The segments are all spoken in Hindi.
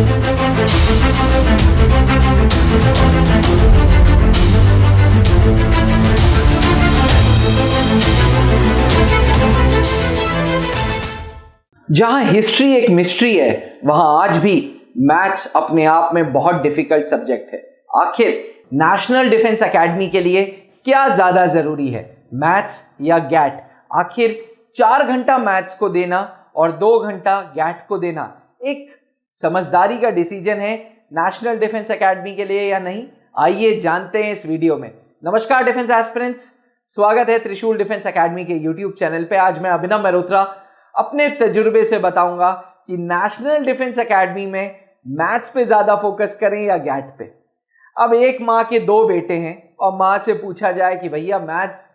जहां हिस्ट्री एक मिस्ट्री है, वहां आज भी मैथ्स अपने आप में बहुत डिफिकल्ट सब्जेक्ट है। आखिर नेशनल डिफेंस एकेडमी के लिए क्या ज्यादा जरूरी है, मैथ्स या गैट? आखिर 4 घंटा मैथ्स को देना और 2 घंटा गैट को देना एक समझदारी का डिसीजन है नेशनल डिफेंस एकेडमी के लिए या नहीं? आइए जानते हैं इस वीडियो में। नमस्कार डिफेंस एस्पिरेंट्स, स्वागत है त्रिशूल डिफेंस एकेडमी के यूट्यूब चैनल पे। आज मैं अभिनव मल्होत्रा अपने तजुर्बे से बताऊंगा कि नेशनल डिफेंस एकेडमी में मैथ्स पे ज्यादा फोकस करें या गैट पे। अब एक माँ के 2 बेटे हैं और माँ से पूछा जाए कि भैया मैथ्स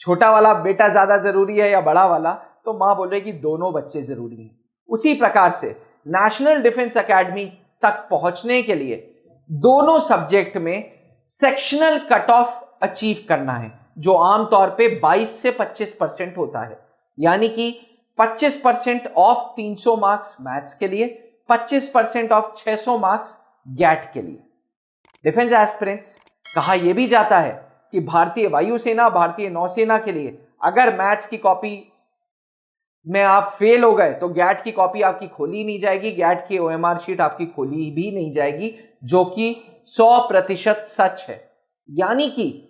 छोटा वाला बेटा ज्यादा जरूरी है या बड़ा वाला, तो माँ बोले कि दोनों बच्चे जरूरी हैं। उसी प्रकार से नेशनल डिफेंस एकेडमी तक पहुंचने के लिए दोनों सब्जेक्ट में सेक्शनल कट ऑफ अचीव करना है, जो आमतौर पे 22 से 25% होता है। यानी कि 25% ऑफ 300 मार्क्स मैथ्स के लिए, 25% ऑफ 600 मार्क्स गैट के लिए। डिफेंस एस्पिरेंट्स, कहा यह भी जाता है कि भारतीय वायुसेना, भारतीय नौसेना के लिए अगर मैथ्स की कॉपी में आप फेल हो गए तो गैट की कॉपी आपकी खोली नहीं जाएगी, गैट की ओएमआर शीट आपकी खोली भी नहीं जाएगी, जो कि 100% सच है। यानी कि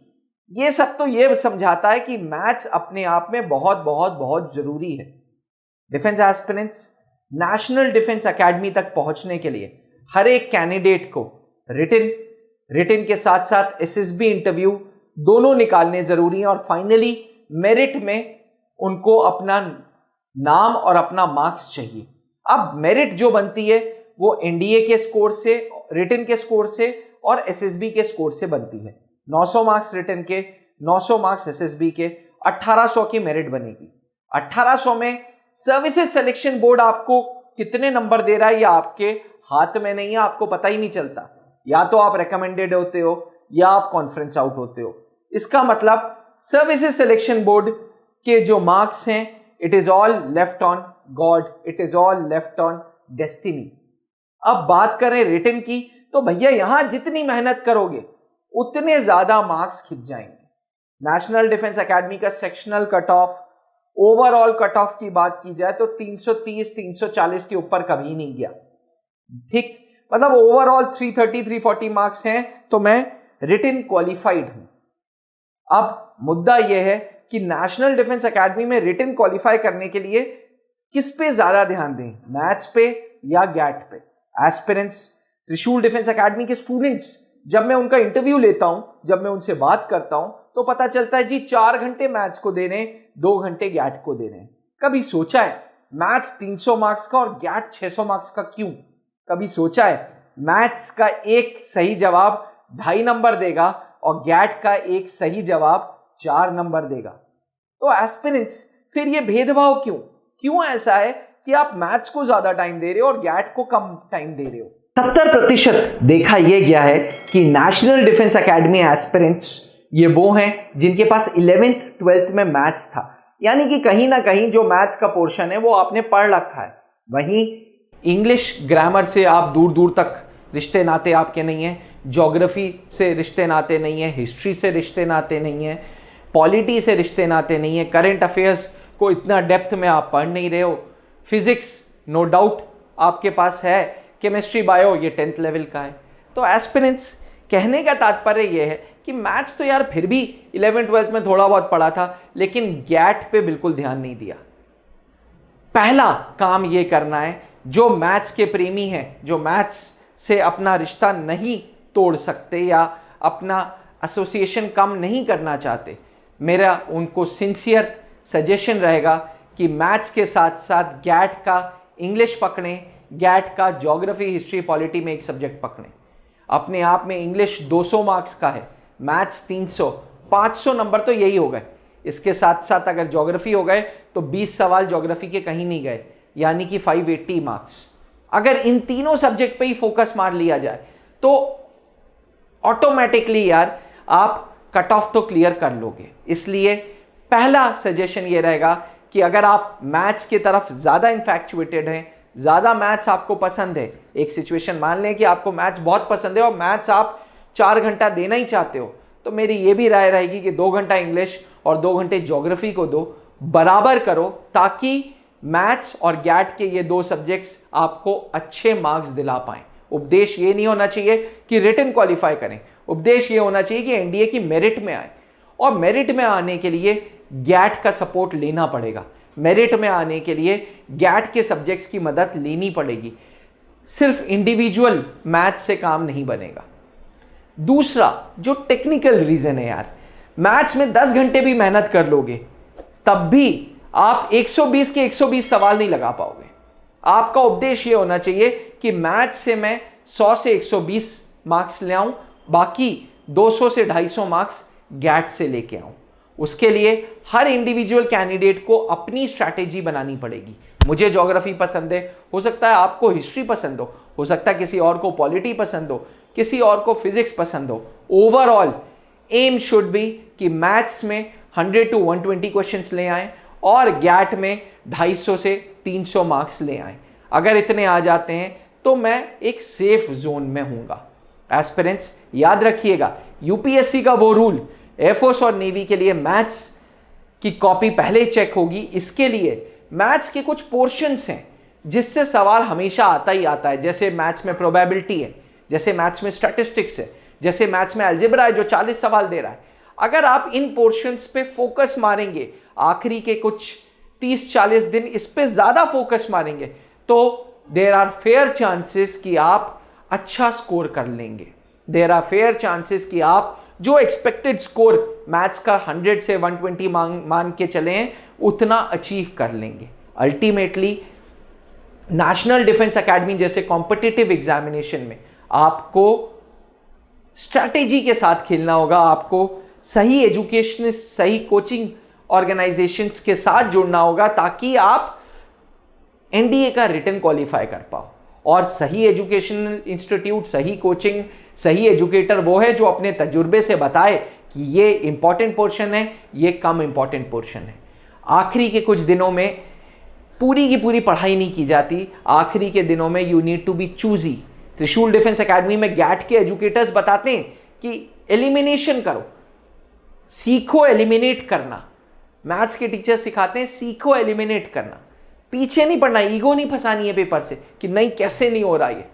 ये सब तो ये समझाता है कि मैथ्स अपने आप में बहुत बहुत बहुत जरूरी है। Defence aspirants, national defence academy तक पहुंचने के लिए हर एक कैंडिडेट को रिटन के साथ साथ एसएसबी इंटरव्यू दोनों निकालने जरूरी हैं और फाइनली मेरिट में उनको अपना नाम और अपना मार्क्स चाहिए। अब मेरिट जो बनती है वो एनडीए के स्कोर से, रिटन के स्कोर से और एसएसबी के स्कोर से बनती है। 900 मार्क्स रिटन के, 900 मार्क्स एसएसबी के, 1800 की मेरिट बनेगी। 1800 में सर्विसेज सिलेक्शन बोर्ड आपको कितने नंबर दे रहा है या आपके हाथ में नहीं है, आपको पता ही नहीं चलता। या तो आप रिकमेंडेड होते हो या आप कॉन्फ्रेंस आउट होते हो। इसका मतलब सर्विसेज सिलेक्शन बोर्ड के जो मार्क्स हैं, it is all left on God, it is all left on destiny. अब बात करें रिटन की, तो भैया यहां जितनी मेहनत करोगे उतने ज्यादा मार्क्स खिंच जाएंगे। नेशनल डिफेंस एकेडमी का sectional cut off, overall cut off की बात की जाए तो 330 340 के ऊपर कभी नहीं गया। ठीक, मतलब ओवरऑल 330 340 मार्क्स हैं तो मैं रिटन क्वालिफाइड हूं। अब मुद्दा यह है कि नेशनल डिफेंस एकेडमी में रिटन क्वालिफाई करने के लिए किस पे ज्यादा ध्यान दें, मैथ्स पे या गैट पे? एस्पिरेंट्स, त्रिशूल डिफेंस एकेडमी के स्टूडेंट्स, जब मैं उनका इंटरव्यू लेता हूं, जब मैं उनसे बात करता हूं, तो पता चलता है जी 4 घंटे मैथ्स को देने, 2 घंटे गैट को देने। कभी सोचा है मैथ्स 300 मार्क्स का और गैट 600 मार्क्स का क्यों? कभी सोचा है मैथ्स का एक सही जवाब 2.5 नंबर देगा और गैट का एक सही जवाब 4 नंबर देगा? तो एस्पिरेंट्स, फिर ये भेदभाव क्यों ऐसा है कि आप मैथ्स को ज्यादा टाइम दे रहे हो और गैट को कम टाइम दे रहे हो? 70% देखा यह गया है कि नेशनल डिफेंस एकेडमी एस्पिरेंट्स ये वो हैं जिनके पास 11th 12th में मैथ्स था। यानी कि कहीं ना कहीं जो मैथ्स का पोर्शन है वो आपने पढ़ रखा है। वहीं इंग्लिश ग्रामर से आप दूर दूर तक रिश्ते नाते आपके नहीं हैं, ज्योग्राफी से रिश्ते नाते नहीं हैं, हिस्ट्री से रिश्ते नाते नहीं हैं, पॉलिटी से रिश्ते नाते नहीं हैं, करंट अफेयर्स को इतना डेप्थ में आप पढ़ नहीं रहे हो, फिजिक्स नो डाउट आपके पास है, केमिस्ट्री बायो ये 10th लेवल का है। तो एस्पिरेंट्स, कहने का तात्पर्य यह है कि मैथ्स तो यार फिर भी 11th 12th में थोड़ा बहुत पढ़ा था, लेकिन गैट पे बिल्कुल ध्यान नहीं दिया। पहला काम ये करना है, जो मैथ्स के प्रेमी हैं, जो मैथ्स से अपना रिश्ता नहीं तोड़ सकते या अपना एसोसिएशन कम नहीं करना चाहते, मेरा उनको सिंसियर सजेशन रहेगा कि मैथ्स के साथ साथ गैट का इंग्लिश पकड़ें, गैट का ज्योग्राफी, हिस्ट्री, पॉलिटी में एक सब्जेक्ट पकड़ें। अपने आप में इंग्लिश 200 मार्क्स का है, मैथ्स 300, 500 नंबर तो यही हो गए। इसके साथ साथ अगर ज्योग्राफी हो गए तो 20 सवाल ज्योग्राफी के कहीं नहीं गए, यानी कि 580 मार्क्स। अगर इन तीनों सब्जेक्ट पे ही फोकस मार लिया जाए तो ऑटोमेटिकली यार आप कट ऑफ तो क्लियर कर लोगे। इसलिए पहला सजेशन ये रहेगा कि अगर आप मैथ्स की तरफ ज़्यादा इन्फैक्चुएटेड हैं, ज़्यादा मैथ्स आपको पसंद है, एक सिचुएशन मान लें कि आपको मैथ्स बहुत पसंद है और मैथ्स आप 4 घंटा देना ही चाहते हो, तो मेरी ये भी राय रहेगी कि 2 घंटा इंग्लिश और 2 घंटे ज्योग्राफी को दो, बराबर करो, ताकि मैथ्स और गैट के ये 2 सब्जेक्ट्स आपको अच्छे मार्क्स दिला पाएं। उपदेश ये नहीं होना चाहिए कि रिटन क्वालिफाई करें, उपदेश ये होना चाहिए कि एनडीए की मेरिट में आए, और मेरिट में आने के लिए गैट का सपोर्ट लेना पड़ेगा, मेरिट में आने के लिए गैट के सब्जेक्ट्स की मदद लेनी पड़ेगी, सिर्फ इंडिविजुअल मैथ से काम नहीं बनेगा। दूसरा जो टेक्निकल रीजन है यार, मैथ्स में 10 घंटे भी मेहनत कर लोगे तब भी आप 120 के 120 सवाल नहीं लगा पाओगे। आपका उपदेश ये होना चाहिए कि मैथ्स से मैं 100 से 120 मार्क्स ले आऊं, बाकी 200 से 250 मार्क्स गैट से लेके आऊं। उसके लिए हर इंडिविजुअल कैंडिडेट को अपनी स्ट्रैटेजी बनानी पड़ेगी। मुझे ज्योग्राफी पसंद है, हो सकता है आपको हिस्ट्री पसंद हो सकता है किसी और को पॉलिटी पसंद हो, किसी और को फिजिक्स पसंद हो। ओवरऑल एम शुड बी कि मैथ्स में 100 to 120 क्वेश्चंस ले आएं और गैट में 250 से 300 मार्क्स ले आएं। अगर इतने आ जाते हैं तो मैं एक सेफ जोन में हूँगा। एस्पिरेंट्स याद रखिएगा, यूपीएससी का वो रूल, एयरफोर्स और नेवी के लिए मैथ्स की कॉपी पहले चेक होगी। इसके लिए मैथ्स के कुछ पोर्शंस हैं जिससे सवाल हमेशा आता ही आता है, जैसे मैथ्स में प्रोबेबिलिटी है, जैसे मैथ्स में स्टैटिस्टिक्स है, जैसे मैथ्स में अलजेब्रा है जो 40 सवाल दे रहा है। अगर आप इन पोर्शंस पे फोकस मारेंगे, आखिरी के कुछ 30-40 दिन इस पे ज्यादा फोकस मारेंगे, तो देयर आर फेयर चांसेस कि आप अच्छा स्कोर कर लेंगे। देयर आर फेयर चांसेस कि आप जो एक्सपेक्टेड स्कोर मैथ्स का 100 से 120 मान के चले हैं उतना अचीव कर लेंगे। अल्टीमेटली नेशनल डिफेंस एकेडमी जैसे कॉम्पिटिटिव एग्जामिनेशन में आपको स्ट्रैटेजी के साथ खेलना होगा, आपको सही एजुकेशनिस्ट, सही कोचिंग ऑर्गेनाइजेशंस के साथ जुड़ना होगा ताकि आप एनडीए का रिटन क्वालिफाई कर पाओ। और सही एजुकेशनल इंस्टीट्यूट, सही कोचिंग, सही एजुकेटर वो है जो अपने तजुर्बे से बताए कि ये इंपॉर्टेंट पोर्शन है, ये कम इंपॉर्टेंट पोर्शन है। आखिरी के कुछ दिनों में पूरी की पूरी पढ़ाई नहीं की जाती, आखिरी के दिनों में you need to be choosy. Trishul defence academy में गैट के एजुकेटर्स बताते हैं कि एलिमिनेशन करो, सीखो एलिमिनेट करना। मैथ्स के टीचर सिखाते हैं सीखो एलिमिनेट करना, पीछे नहीं पड़ना, ईगो नहीं फंसानी है पेपर से कि नहीं कैसे नहीं हो रहा ये।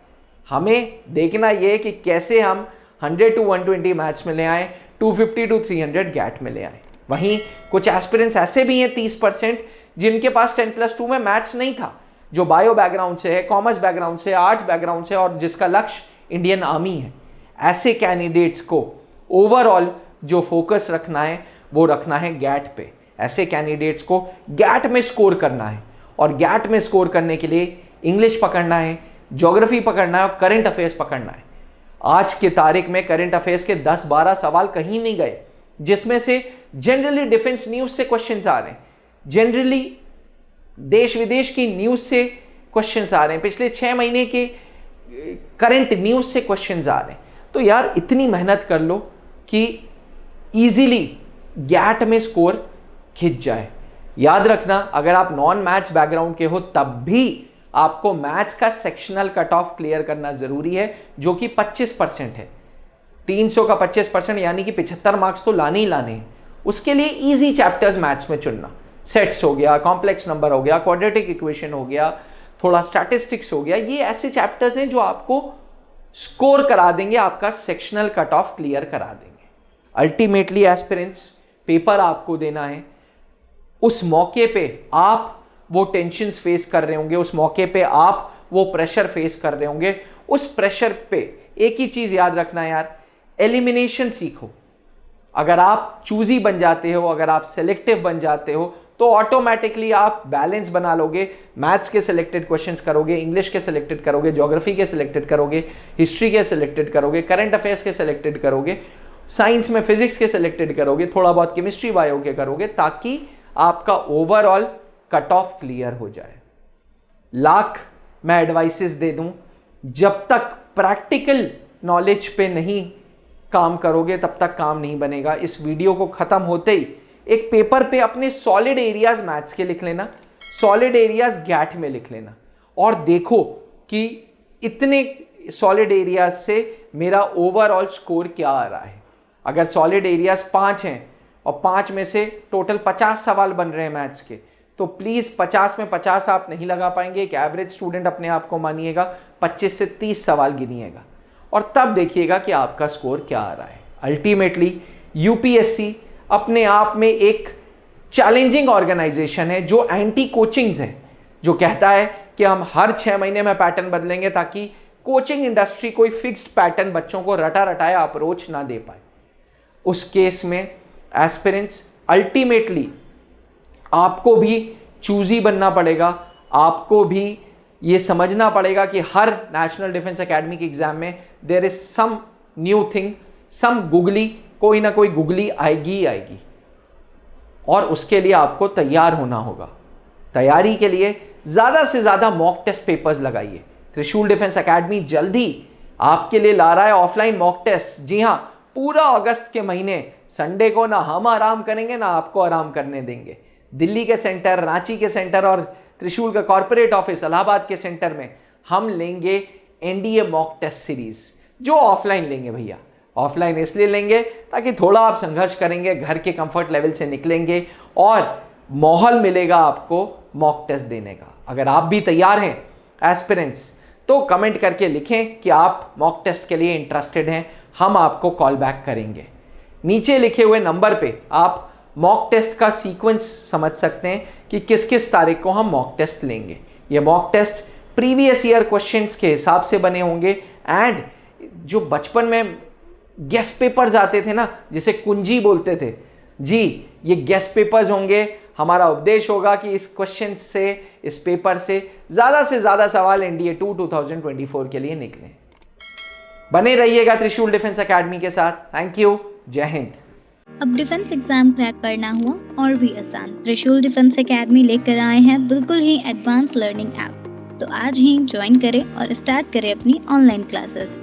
हमें देखना ये कि कैसे हम 100 to 120 मैथ्स में ले आए, 250 to 300 गैट में ले आए। वहीं कुछ एस्पिरेंट्स ऐसे भी हैं 30% जिनके पास 10+2 में मैथ्स नहीं था, जो बायो बैकग्राउंड से है, कॉमर्स बैकग्राउंड से, आर्ट्स बैकग्राउंड से, और जिसका लक्ष्य इंडियन आर्मी है। ऐसे कैंडिडेट्स को ओवरऑल जो फोकस रखना है वो रखना है गैट पे। ऐसे कैंडिडेट्स को गैट में स्कोर करना है, और गैट में स्कोर करने के लिए इंग्लिश पकड़ना है, ज्योग्राफी पकड़ना है और करंट अफेयर्स पकड़ना है। आज के तारीख में करंट अफेयर्स के 10-12 सवाल कहीं नहीं गए, जिसमें से जनरली डिफेंस न्यूज से क्वेश्चंस आ रहे हैं, जनरली देश विदेश की न्यूज से क्वेश्चंस आ रहे हैं, पिछले 6 महीने के करंट न्यूज से क्वेश्चंस आ रहे हैं। तो यार इतनी मेहनत कर लो कि इजीली गैट में स्कोर खिंच जाए। याद रखना, अगर आप नॉन मैथ्स बैकग्राउंड के हो तब भी आपको मैथ्स का सेक्शनल कट ऑफ क्लियर करना जरूरी है, जो कि 25% है। 300 का 25% यानी कि 75 मार्क्स तो लाने ही लाने हैं। उसके लिए इजी चैप्टर्स मैथ्स में चुनना, सेट्स हो गया, कॉम्प्लेक्स नंबर हो गया, क्वाड्रेटिक इक्वेशन हो गया, थोड़ा स्टैटिस्टिक्स हो गया। ये ऐसे चैप्टर्स हैं जो आपको स्कोर करा देंगे, आपका सेक्शनल कट ऑफ क्लियर करा देंगे। अल्टीमेटली एस्पिरेंट्स, पेपर आपको देना है, उस मौके पे आप वो टेंशन्स फेस कर रहे होंगे, उस मौके पे आप वो प्रेशर फेस कर रहे होंगे। उस प्रेशर पे एक ही चीज याद रखना यार, एलिमिनेशन सीखो। अगर आप चूजी बन जाते हो, अगर आप सेलेक्टिव बन जाते हो, तो ऑटोमेटिकली आप बैलेंस बना लोगे। मैथ्स के सिलेक्टेड क्वेश्चंस करोगे, इंग्लिश के सिलेक्टेड करोगे, ज्योग्राफी के सिलेक्टेड करोगे, हिस्ट्री के सिलेक्टेड करोगे, करंट अफेयर्स के सिलेक्टेड करोगे, साइंस में फिजिक्स के सिलेक्टेड करोगे, थोड़ा बहुत केमिस्ट्री बायो के करोगे, ताकि आपका ओवरऑल कट ऑफ क्लियर हो जाए। लाख मैं एडवाइसेस दे दूं, जब तक प्रैक्टिकल नॉलेज पे नहीं काम करोगे तब तक काम नहीं बनेगा। इस वीडियो को खत्म होते ही एक पेपर पे अपने सॉलिड एरियाज मैथ्स के लिख लेना, सॉलिड एरियाज गैट में लिख लेना, और देखो कि इतने सॉलिड एरियाज से मेरा ओवरऑल स्कोर क्या आ रहा है। अगर सॉलिड एरियाज 5 हैं और 5 में से टोटल 50 सवाल बन रहे हैं मैथ्स के, तो प्लीज़ 50 में 50 आप नहीं लगा पाएंगे। एक एवरेज स्टूडेंट अपने आप को मानिएगा, 25 से 30 सवाल गिनिएगा और तब देखिएगा कि आपका स्कोर क्या आ रहा है। अल्टीमेटली यूपीएससी अपने आप में एक चैलेंजिंग ऑर्गेनाइजेशन है जो एंटी कोचिंग्स है, जो कहता है कि हम हर 6 महीने में पैटर्न बदलेंगे ताकि कोचिंग इंडस्ट्री कोई फिक्स्ड पैटर्न बच्चों को रटा रटाया अप्रोच ना दे पाए। उस केस में एस्पिरेंट्स अल्टीमेटली आपको भी चूजी बनना पड़ेगा, आपको भी ये समझना पड़ेगा कि हर नेशनल डिफेंस एकेडमी के एग्जाम में there is some new thing, some googly, कोई ना कोई गुगली आएगी ही आएगी और उसके लिए आपको तैयार होना होगा। तैयारी के लिए ज़्यादा से ज़्यादा मॉक टेस्ट पेपर्स लगाइए। त्रिशूल डिफेंस एकेडमी जल्दी आपके लिए ला रहा है ऑफलाइन मॉक टेस्ट। जी हाँ, पूरा अगस्त के महीने संडे को ना हम आराम करेंगे ना आपको आराम करने देंगे। दिल्ली के सेंटर, रांची के सेंटर और त्रिशूल का कॉर्पोरेट ऑफिस इलाहाबाद के सेंटर में हम लेंगे एनडीए मॉक टेस्ट सीरीज, जो ऑफलाइन लेंगे भैया। ऑफलाइन इसलिए लेंगे ताकि थोड़ा आप संघर्ष करेंगे, घर के कंफर्ट लेवल से निकलेंगे और माहौल मिलेगा आपको मॉक टेस्ट देने का। अगर आप भी तैयार हैं एस्पिरेंट्स, तो कमेंट करके लिखें कि आप मॉक टेस्ट के लिए इंटरेस्टेड हैं, हम आपको कॉल बैक करेंगे। नीचे लिखे हुए नंबर पे आप मॉक टेस्ट का सीक्वेंस समझ सकते हैं कि किस किस तारीख को हम मॉक टेस्ट लेंगे। ये mock test previous year questions के हिसाब से बने होंगे एंड जो बचपन में गेस पेपर्स आते थे ना, जिसे कुंजी बोलते थे, जी ये गेस पेपर्स होंगे। हमारा उपदेश होगा कि इस क्वेश्चन से, इस पेपर से ज़्यादा सवाल एनडीए 2 2024 के लिए निकलें। बने रहिएगा त्रिशूल डिफेंस एकेडमी के साथ। थैंक यू, जय हिंद। अब डिफेंस एग्जाम क्रैक करना हुआ और भी आसान, त्रिशूल डिफेंस एकेडमी लेकर आए हैं बिल्कुल ही एडवांस लर्निंग ऐप। तो आज ही ज्वाइन करें और स्टार्ट करें अपनी ऑनलाइन क्लासेस।